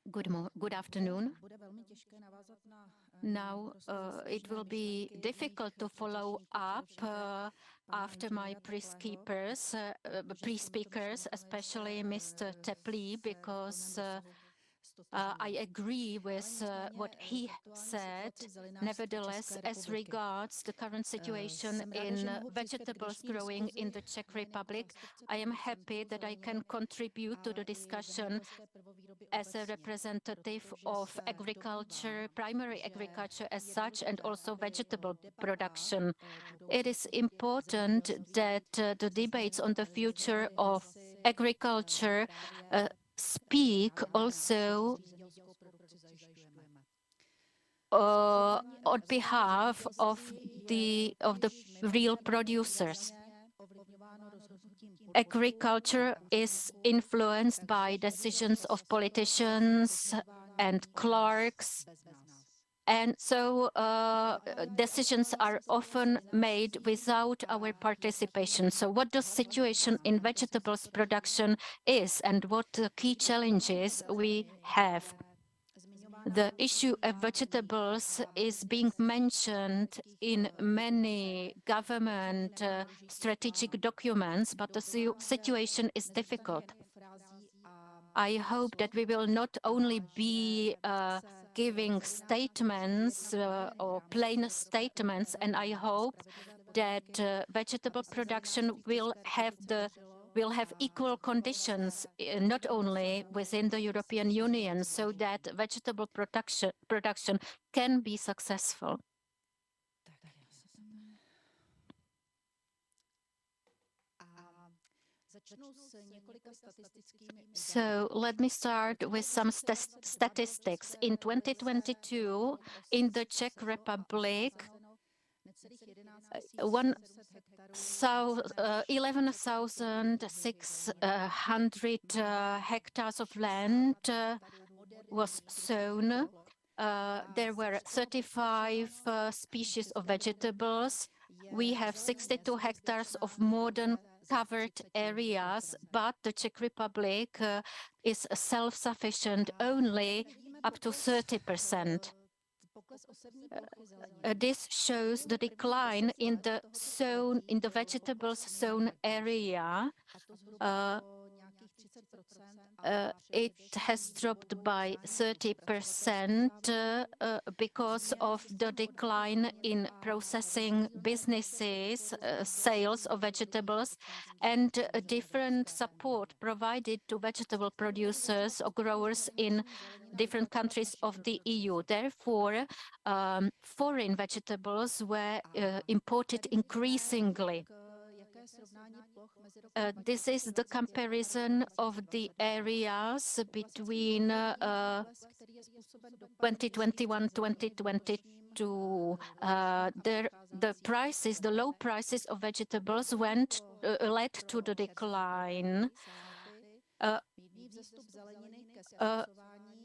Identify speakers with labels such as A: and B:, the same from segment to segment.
A: Good afternoon. Now, it will be difficult to follow up after my pre-speakers, especially Mr. Teplý, because I agree with what he said. Nevertheless, as regards the current situation in vegetables growing in the Czech Republic, I am happy that I can contribute to the discussion as a representative of agriculture, primary agriculture as such, and also vegetable production. It is important that the debates on the future of agriculture speak also on behalf of the real producers. Agriculture is influenced by decisions of politicians and clerks, and so decisions are often made without our participation. So what the situation in vegetables production is and what key challenges we have. The issue of vegetables is being mentioned in many government strategic documents, but the situation is difficult. I hope that we will not only be giving statements or plain statements, and I hope that vegetable production will have equal conditions, not only within the European Union, so that vegetable production can be successful. So let me start with some statistics. In 2022, in the Czech Republic, 11,600 hectares of land was sown. There were 35 species of vegetables. We have 62 hectares of modern covered areas, but the Czech Republic is self-sufficient only up to 30%. This shows the decline in the vegetables sown area. It has dropped by 30% because of the decline in processing businesses, sales of vegetables, and different support provided to vegetable producers or growers in different countries of the EU. Therefore, foreign vegetables were imported increasingly. This is the comparison of the areas between 2021-2022. The low prices of vegetables led to the decline.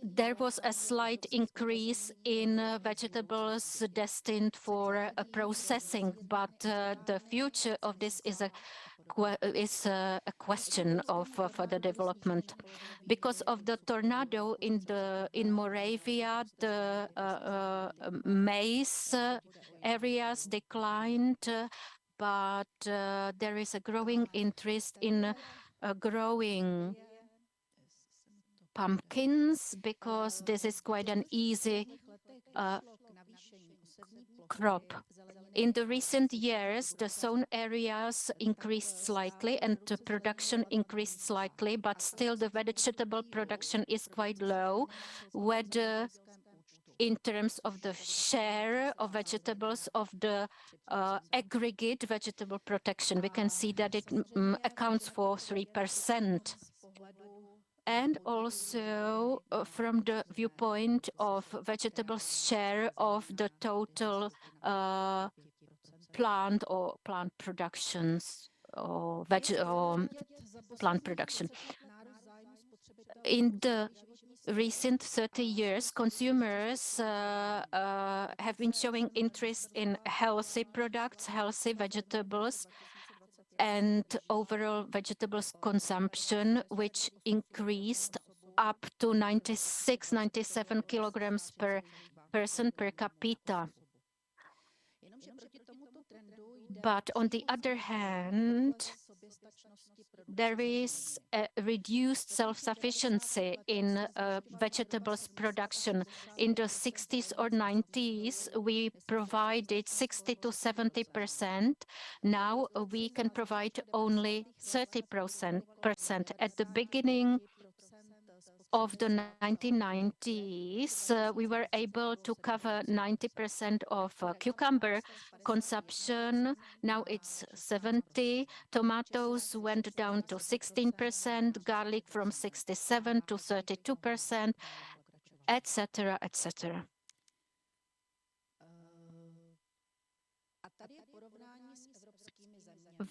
A: There was a slight increase in vegetables destined for processing, but the future of this is a question of further development. Because of the tornado in Moravia, the maize areas declined, but there is a growing interest in growing pumpkins because this is quite an easy crop. In the recent years, the sown areas increased slightly and the production increased slightly, but still the vegetable production is quite low, whether in terms of the share of vegetables of the aggregate vegetable production. We can see that it accounts for 3%. And also from the viewpoint of vegetable share of the total plant productions or plant production. In the recent 30 years, consumers have been showing interest in healthy products, healthy vegetables, and overall vegetables consumption, which increased up to 96, 97 kilograms per person per capita. But on the other hand, there is a reduced self-sufficiency in vegetables production. In the 60s or 90s, we provided 60 to 70%. Now we can provide only 30%. At the beginning of the 1990s, we were able to cover 90% of cucumber consumption. Now it's 70. Tomatoes went down to 16%, garlic from 67 to 32%, etc., etc.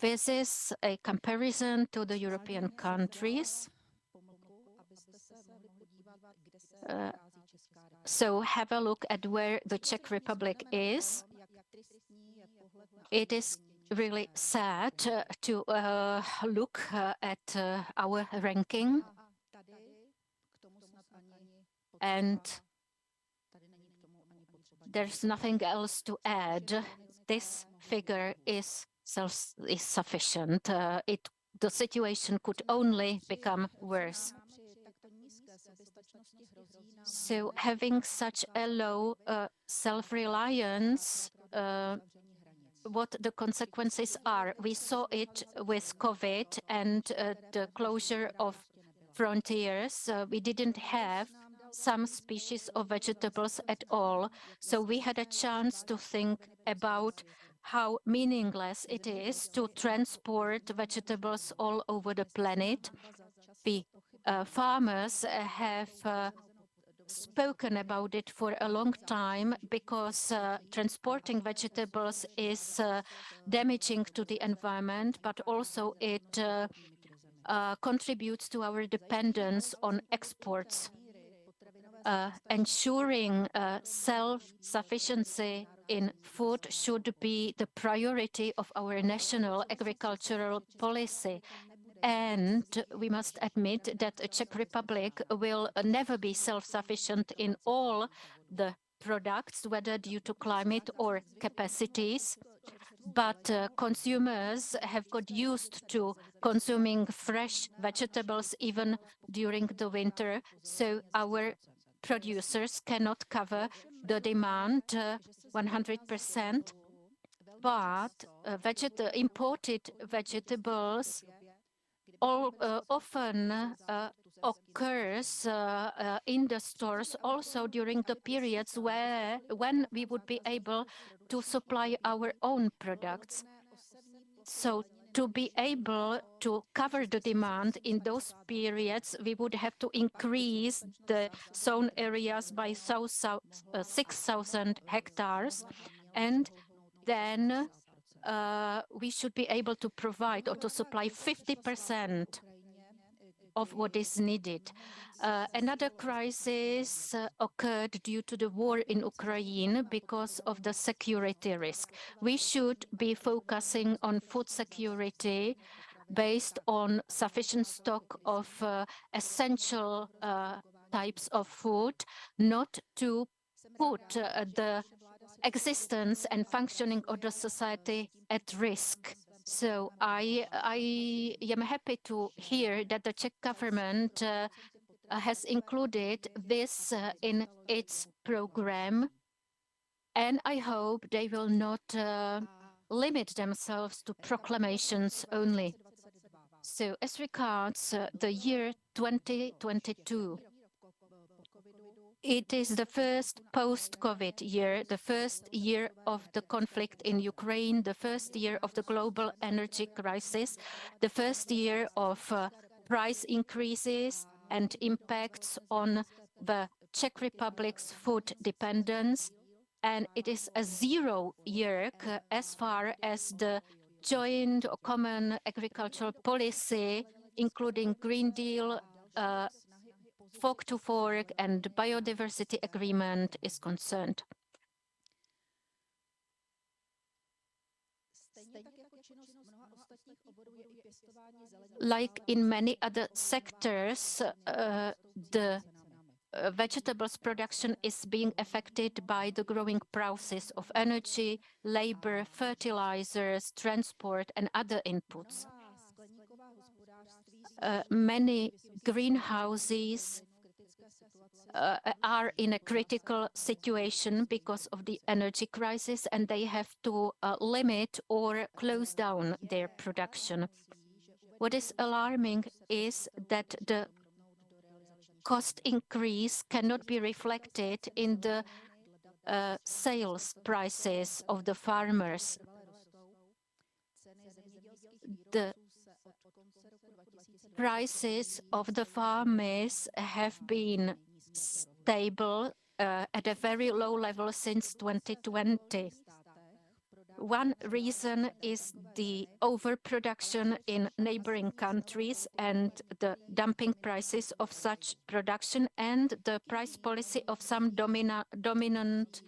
A: This is a comparison to the European countries. So have a look at where the Czech Republic is. It is really sad to look at our ranking. And there's nothing else to add. This figure is sufficient. The situation could only become worse. So having such a low self-reliance, what the consequences are. We saw it with COVID and the closure of frontiers. We didn't have some species of vegetables at all. So we had a chance to think about how meaningless it is to transport vegetables all over the planet. The farmers have spoken about it for a long time because transporting vegetables is damaging to the environment, but also it contributes to our dependence on exports. Ensuring self-sufficiency in food should be the priority of our national agricultural policy. And we must admit that the Czech Republic will never be self-sufficient in all the products, whether due to climate or capacities. But consumers have got used to consuming fresh vegetables even during the winter, so our producers cannot cover the demand 100%. But imported vegetables often occurs in the stores also during the periods when we would be able to supply our own products. So to be able to cover the demand in those periods, we would have to increase the sown areas by 6,000 hectares, and then we should be able to provide or to supply 50% of what is needed. Another crisis occurred due to the war in Ukraine because of the security risk. We should be focusing on food security based on sufficient stock of essential types of food, not to put the existence and functioning of the society at risk. So I am happy to hear that the Czech government has included this in its program, and I hope they will not limit themselves to proclamations only. So as regards the year 2022, it is the first post-COVID year, the first year of the conflict in Ukraine, the first year of the global energy crisis, the first year of price increases and impacts on the Czech Republic's food dependence. And it is a zero year as far as the joint or common agricultural policy, including Green Deal, fork to fork and biodiversity agreement is concerned. Like in many other sectors, the vegetables production is being affected by the growing prices of energy, labor, fertilizers, transport, and other inputs. Many greenhouses are in a critical situation because of the energy crisis, and they have to limit or close down their production. What is alarming is that the cost increase cannot be reflected in the sales prices of the farmers. The prices of the farmers have been stable at a very low level since 2020. One reason is the overproduction in neighboring countries and the dumping prices of such production and the price policy of some dominant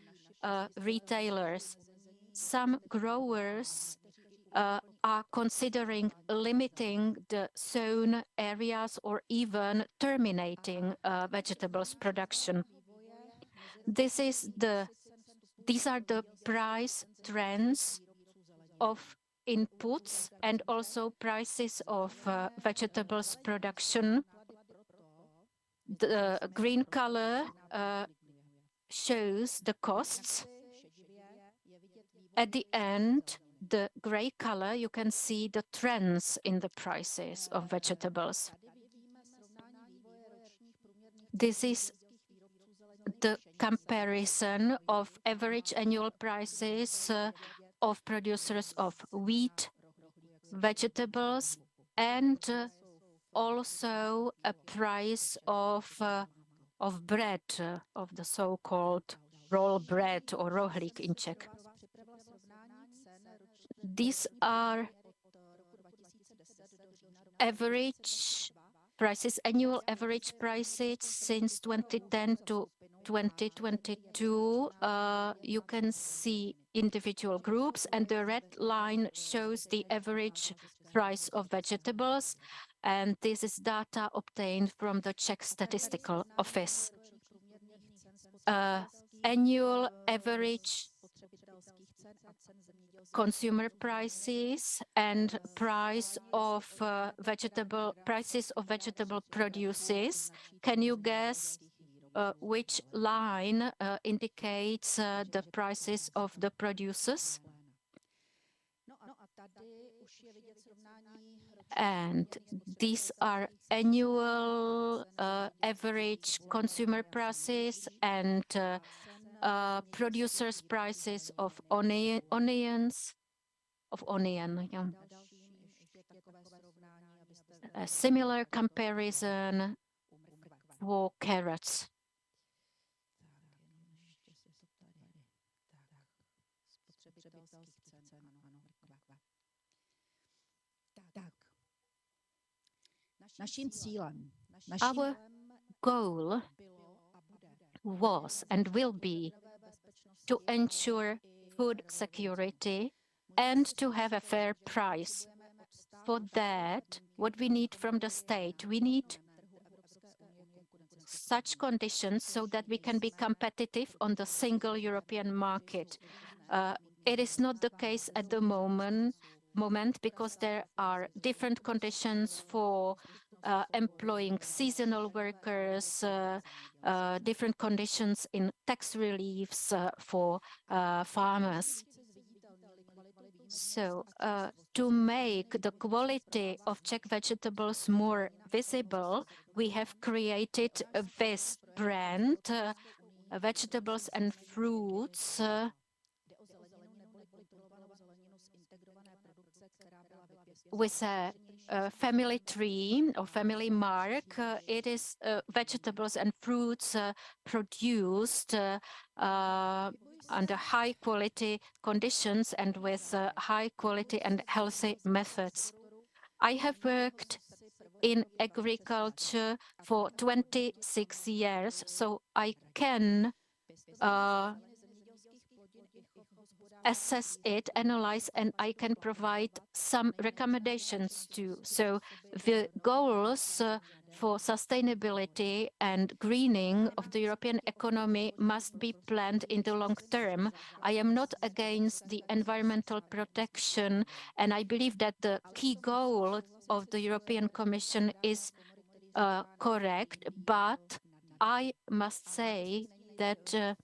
A: retailers. Some growers are considering limiting the sown areas or even terminating vegetables production. These are the price trends of inputs and also prices of vegetables production. The green color shows the costs. At the end, the gray color, you can see the trends in the prices of vegetables. This is the comparison of average annual prices of producers of wheat, vegetables, and also a price of bread, of the so-called roll bread or rohlík in Czech. These are average prices, annual average prices since 2010 to 2022. You can see individual groups, and the red line shows the average price of vegetables, and this is data obtained from the Czech Statistical Office. Annual average consumer prices and prices of vegetable produces. Can you guess which line indicates the prices of the producers? And these are annual average consumer prices and producers' prices of onions. Yeah. A similar comparison for carrots. Our goal was and will be to ensure food security and to have a fair price. For that, what we need from the state, we need such conditions so that we can be competitive on the single European market. It is not the case at the moment because there are different conditions for employing seasonal workers, different conditions in tax reliefs for farmers. So to make the quality of Czech vegetables more visible, we have created this brand, vegetables and fruits, with a family tree or family mark. It is vegetables and fruits produced under high quality conditions and with high quality and healthy methods. I have worked in agriculture for 26 years, so I can assess it, analyze, and I can provide some recommendations too. So the goals for sustainability and greening of the European economy must be planned in the long term. I am not against the environmental protection, and I believe that the key goal of the European Commission is correct, but I must say that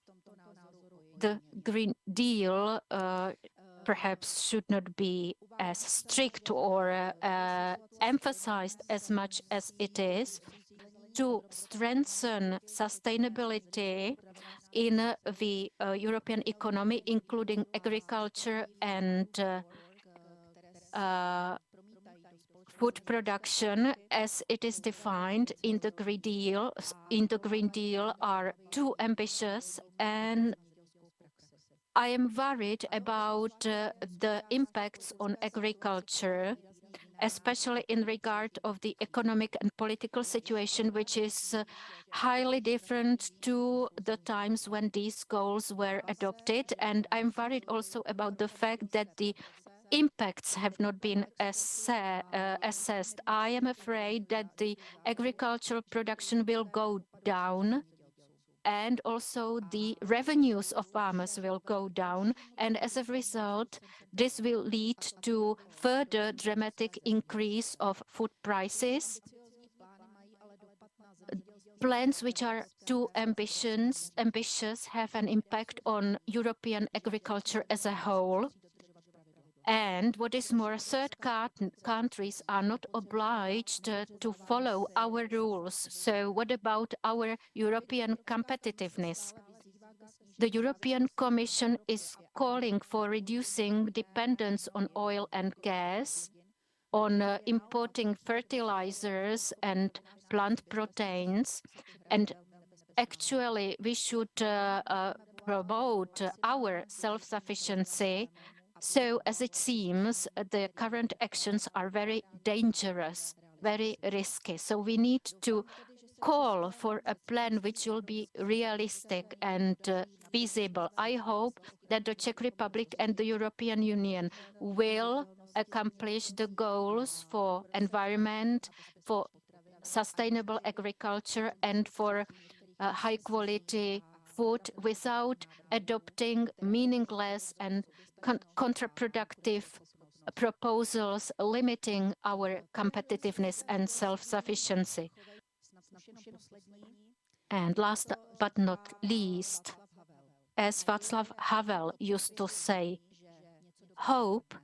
A: the Green Deal perhaps should not be as strict or emphasized as much as it is. To strengthen sustainability in the European economy, including agriculture and food production, as it is defined in the Green Deal, are too ambitious, and I am worried about the impacts on agriculture, especially in regard of the economic and political situation, which is highly different to the times when these goals were adopted. And I'm worried also about the fact that the impacts have not been assessed. I am afraid that the agricultural production will go down, and also the revenues of farmers will go down. And as a result, this will lead to further dramatic increase of food prices. Plans which are too ambitious have an impact on European agriculture as a whole. And what is more, third countries are not obliged to follow our rules. So what about our European competitiveness? The European Commission is calling for reducing dependence on oil and gas, on importing fertilizers and plant proteins, and actually we should promote our self-sufficiency. So as it seems, the current actions are very dangerous, very risky. So we need to call for a plan which will be realistic and feasible. I hope that the Czech Republic and the European Union will accomplish the goals for environment, for sustainable agriculture, and for high quality food without adopting meaningless and counterproductive proposals limiting our competitiveness and self-sufficiency. And last but not least, as Václav Havel used to say, hope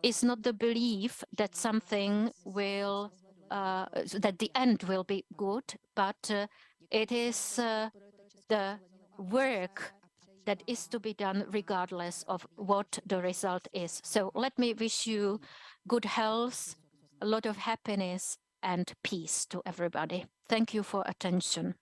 A: is not the belief that something will, that the end will be good, but it is the work that is to be done regardless of what the result is. So let me wish you good health, a lot of happiness and peace to everybody. Thank you for attention.